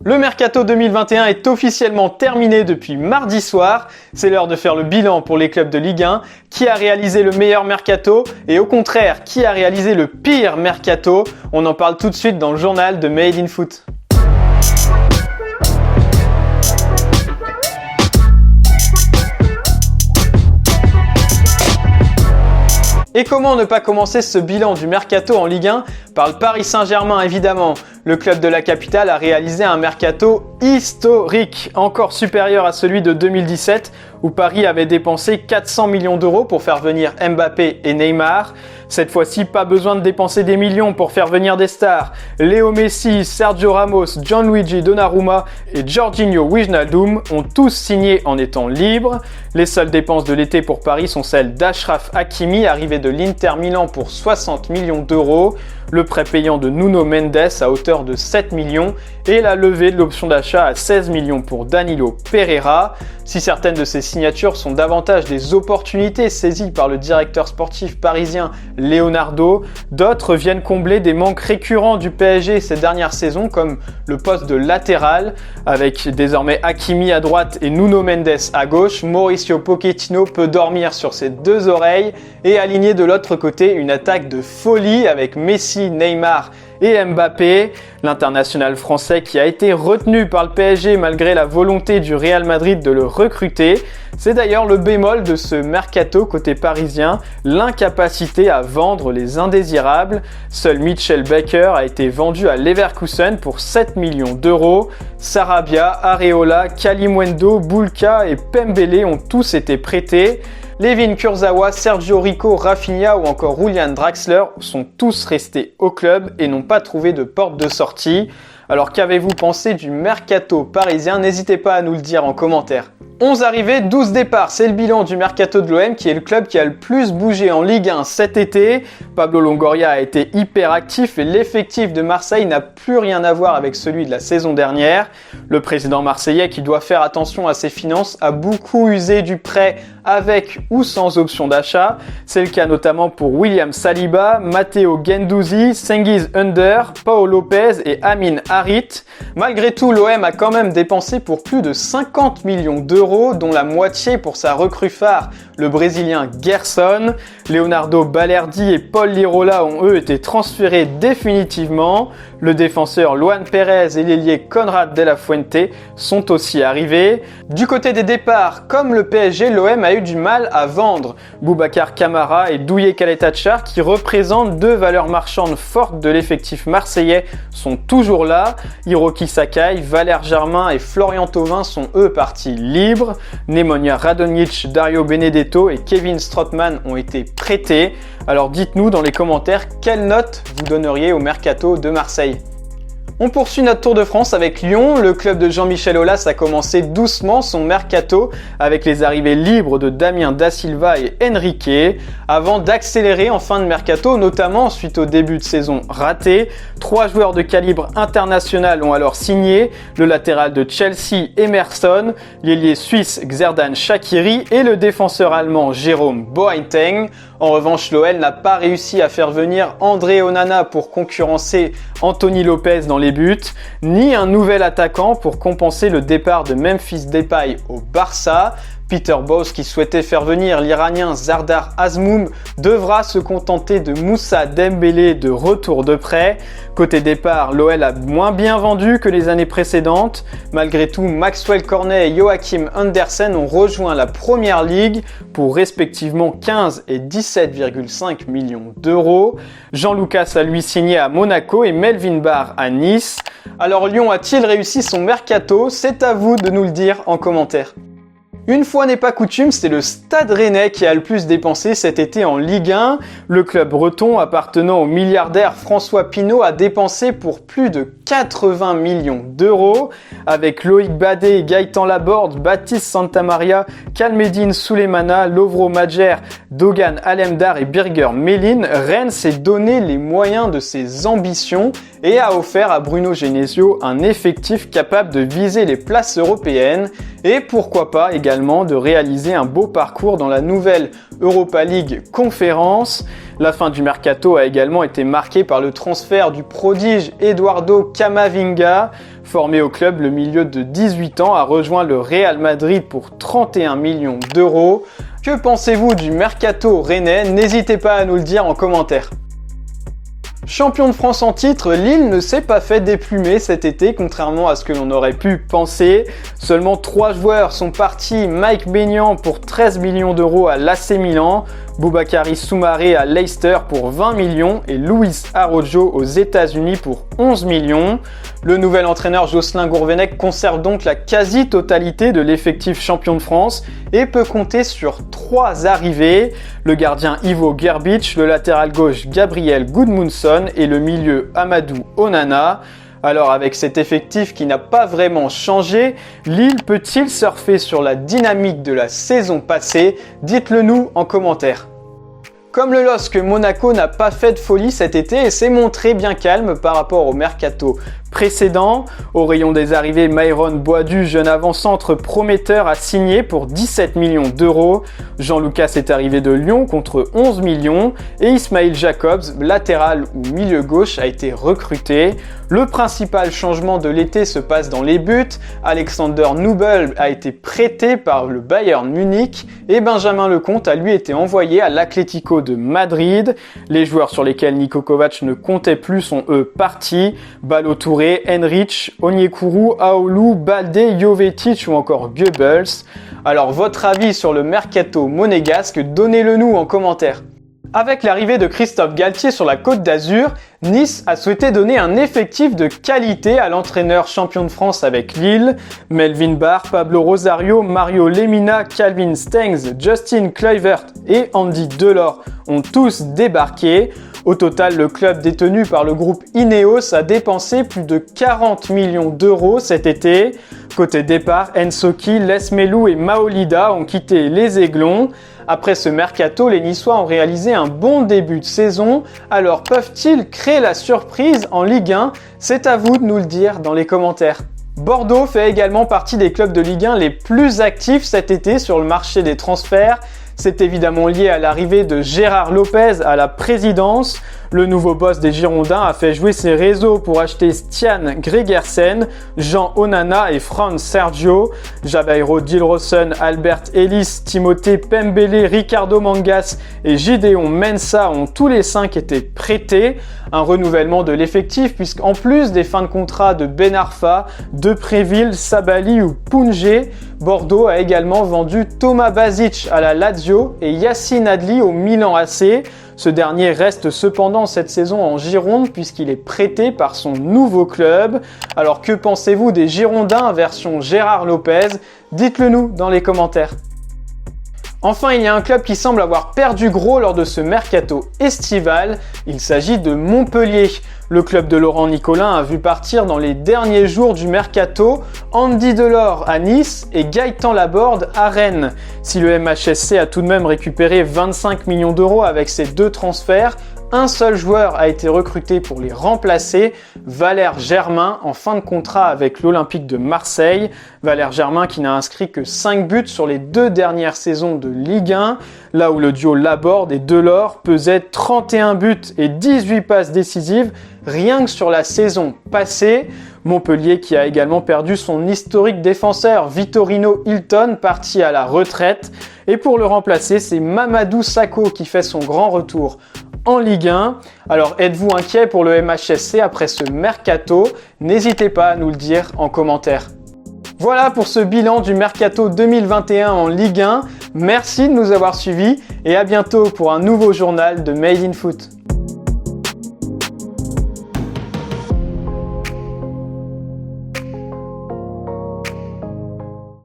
Le Mercato 2021 est officiellement terminé depuis mardi soir. C'est l'heure de faire le bilan pour les clubs de Ligue 1. Qui a réalisé le meilleur Mercato et au contraire, qui a réalisé le pire Mercato? On en parle tout de suite dans le journal de Made in Foot. Et comment ne pas commencer ce bilan du Mercato en Ligue 1 par le Paris Saint-Germain évidemment. Le club de la capitale a réalisé un Mercato historique, encore supérieur à celui de 2017 où Paris avait dépensé 400 millions d'euros pour faire venir Mbappé et Neymar. Cette fois-ci, pas besoin de dépenser des millions pour faire venir des stars. Léo Messi, Sergio Ramos, Gianluigi Donnarumma et Jorginho Wijnaldum ont tous signé en étant libres. Les seules dépenses de l'été pour Paris sont celles d'Achraf Hakimi, arrivé de l'Inter Milan pour 60 millions d'euros, le prêt payant de Nuno Mendes à hauteur de 7 millions et la levée de l'option d'achat à 16 millions pour Danilo Pereira. Si certaines de ces signatures sont davantage des opportunités saisies par le directeur sportif parisien Leonardo, d'autres viennent combler des manques récurrents du PSG ces dernières saisons comme le poste de latéral avec désormais Hakimi à droite et Nuno Mendes à gauche. Mauricio Pochettino peut dormir sur ses deux oreilles et aligner de l'autre côté une attaque de folie avec Messi, Neymar et Mbappé, l'international français qui a été retenu par le PSG malgré la volonté du Real Madrid de le recruter. C'est d'ailleurs le bémol de ce mercato côté parisien, l'incapacité à vendre les indésirables. Seul Mitchell Baker a été vendu à Leverkusen pour 7 millions d'euros. Sarabia, Areola, Kalimuendo, Bulka et Pembele ont tous été prêtés. Layvin Kurzawa, Sergio Rico, Rafinha ou encore Julian Draxler sont tous restés au club et n'ont pas trouvé de porte de sortie. Alors qu'avez-vous pensé du mercato parisien? N'hésitez pas à nous le dire en commentaire. 11 arrivées, 12 départs, c'est le bilan du Mercato de l'OM qui est le club qui a le plus bougé en Ligue 1 cet été. Pablo Longoria a été hyper actif et l'effectif de Marseille n'a plus rien à voir avec celui de la saison dernière. Le président marseillais qui doit faire attention à ses finances a beaucoup usé du prêt avec ou sans option d'achat. C'est le cas notamment pour William Saliba, Matteo Guendouzi, Cengiz Under, Paul Lopez et Amin Harit. Malgré tout, l'OM a quand même dépensé pour plus de 50 millions d'euros, dont la moitié pour sa recrue phare, le Brésilien Gerson. Leonardo Balerdi et Paul Lirola ont eux été transférés définitivement. Le défenseur Luan Pérez et l'ailier Conrad de la Fuente sont aussi arrivés. Du côté des départs, comme le PSG, l'OM a eu du mal à vendre. Boubacar Kamara et Douye Kaletachar, qui représentent deux valeurs marchandes fortes de l'effectif marseillais, sont toujours là. Hiroki Sakai, Valère Germain et Florian Thauvin sont eux partis libres. Nemanja Radonjic, Dario Benedetto et Kevin Strootman ont été prêtés. Alors dites-nous dans les commentaires quelle note vous donneriez au Mercato de Marseille. On poursuit notre Tour de France avec Lyon. Le club de Jean-Michel Aulas a commencé doucement son mercato avec les arrivées libres de Damien Da Silva et Enrique avant d'accélérer en fin de mercato, notamment suite au début de saison raté. 3 joueurs de calibre international ont alors signé, le latéral de Chelsea Emerson, l'ailier suisse Xherdan Shaqiri et le défenseur allemand Jérôme Boateng. En revanche, l'OL n'a pas réussi à faire venir André Onana pour concurrencer Anthony Lopez dans les buts, ni un nouvel attaquant pour compenser le départ de Memphis Depay au Barça. Peter Bosz, qui souhaitait faire venir l'Iranien Sardar Azmoum, devra se contenter de Moussa Dembélé de retour de prêt. Côté départ, l'OL a moins bien vendu que les années précédentes. Malgré tout, Maxwell Cornet et Joachim Andersen ont rejoint la Première Ligue pour respectivement 15 et 17,5 millions d'euros. Jean Lucas a lui signé à Monaco et Melvin Barr à Nice. Alors Lyon a-t-il réussi son mercato? C'est à vous de nous le dire en commentaire. Une fois n'est pas coutume, c'est le Stade Rennais qui a le plus dépensé cet été en Ligue 1. Le club breton appartenant au milliardaire François Pinault a dépensé pour plus de 80 millions d'euros. Avec Loïc Badet, Gaëtan Laborde, Baptiste Santamaria, Kalmedine Souleymana, Lovro Madjer, Dogan Alemdar et Birger Mellin, Rennes s'est donné les moyens de ses ambitions et a offert à Bruno Genesio un effectif capable de viser les places européennes et pourquoi pas également de réaliser un beau parcours dans la nouvelle Europa League Conférence. La fin du mercato a également été marquée par le transfert du prodige Eduardo Camavinga. Formé au club, le milieu de 18 ans a rejoint le Real Madrid pour 31 millions d'euros. Que pensez-vous du mercato rennais? N'hésitez pas à nous le dire en commentaire. Champion de France en titre, Lille ne s'est pas fait déplumer cet été, contrairement à ce que l'on aurait pu penser. Seulement 3 joueurs sont partis, Mike Maignan pour 13 millions d'euros à l'AC Milan, Boubakary Soumaré à Leicester pour 20 millions et Luis Araujo aux États-Unis pour 11 millions. Le nouvel entraîneur Jocelyn Gourvenec conserve donc la quasi-totalité de l'effectif champion de France et peut compter sur 3 arrivées, le gardien Ivo Gerbic, le latéral gauche Gabriel Gudmundsson et le milieu Amadou Onana. Alors avec cet effectif qui n'a pas vraiment changé, Lille peut-il surfer sur la dynamique de la saison passée? Dites-le nous en commentaire. Comme le LOSC, Monaco n'a pas fait de folie cet été et s'est montré bien calme par rapport au mercato précédent. Au rayon des arrivées, Myron Boadu, jeune avant-centre prometteur, a signé pour 17 millions d'euros. Jean Lucas est arrivé de Lyon contre 11 millions et Ismail Jacobs, latéral ou milieu gauche, a été recruté. Le principal changement de l'été se passe dans les buts. Alexander Nubel a été prêté par le Bayern Munich et Benjamin Lecomte a lui été envoyé à l'Atlético de Madrid. Les joueurs sur lesquels Niko Kovac ne comptait plus sont eux partis. Ballo-Touré, Henrich, Onyekuru, Aoulou, Baldé, Jovetic ou encore Goebbels. Alors votre avis sur le mercato monégasque, donnez-le nous en commentaire. Avec l'arrivée de Christophe Galtier sur la Côte d'Azur, Nice a souhaité donner un effectif de qualité à l'entraîneur champion de France avec Lille. Melvin Barr, Pablo Rosario, Mario Lemina, Calvin Stengs, Justin Kluivert et Andy Delors ont tous débarqué. Au total, le club détenu par le groupe Ineos a dépensé plus de 40 millions d'euros cet été. Côté départ, Ensoki, Lesmelou et Maolida ont quitté les Aiglons. Après ce mercato, les Niçois ont réalisé un bon début de saison. Alors peuvent-ils créer la surprise en Ligue 1? C'est à vous de nous le dire dans les commentaires. Bordeaux fait également partie des clubs de Ligue 1 les plus actifs cet été sur le marché des transferts. C'est évidemment lié à l'arrivée de Gérard Lopez à la présidence. Le nouveau boss des Girondins a fait jouer ses réseaux pour acheter Stian Gregersen, Jean Onana et Franz Sergio. Jabairo Dilrosun, Albert Ellis, Timothée Pembele, Ricardo Mangas et Gideon Mensah ont tous les 5 été prêtés. Un renouvellement de l'effectif puisqu'en plus des fins de contrat de Ben Arfa, Depréville, Sabali ou Poungé, Bordeaux a également vendu Thomas Basic à la Lazio et Yacine Adli au Milan AC. Ce dernier reste cependant cette saison en Gironde puisqu'il est prêté par son nouveau club. Alors que pensez-vous des Girondins version Gérard Lopez? Dites-le nous dans les commentaires. Enfin, il y a un club qui semble avoir perdu gros lors de ce mercato estival. Il s'agit de Montpellier. Le club de Laurent Nicolin a vu partir dans les derniers jours du mercato Andy Delors à Nice et Gaëtan Laborde à Rennes. Si le MHSC a tout de même récupéré 25 millions d'euros avec ces 2 transferts, un seul joueur a été recruté pour les remplacer, Valère Germain, en fin de contrat avec l'Olympique de Marseille. Valère Germain qui n'a inscrit que 5 buts sur les 2 dernières saisons de Ligue 1, là où le duo Laborde et Delors pesait 31 buts et 18 passes décisives rien que sur la saison passée. Montpellier qui a également perdu son historique défenseur Vittorino Hilton, parti à la retraite. Et pour le remplacer, c'est Mamadou Sakho qui fait son grand retour en Ligue 1. Alors êtes-vous inquiet pour le MHSC après ce mercato? N'hésitez pas à nous le dire en commentaire. Voilà pour ce bilan du mercato 2021 en Ligue 1. Merci de nous avoir suivis et à bientôt pour un nouveau journal de Made in Foot.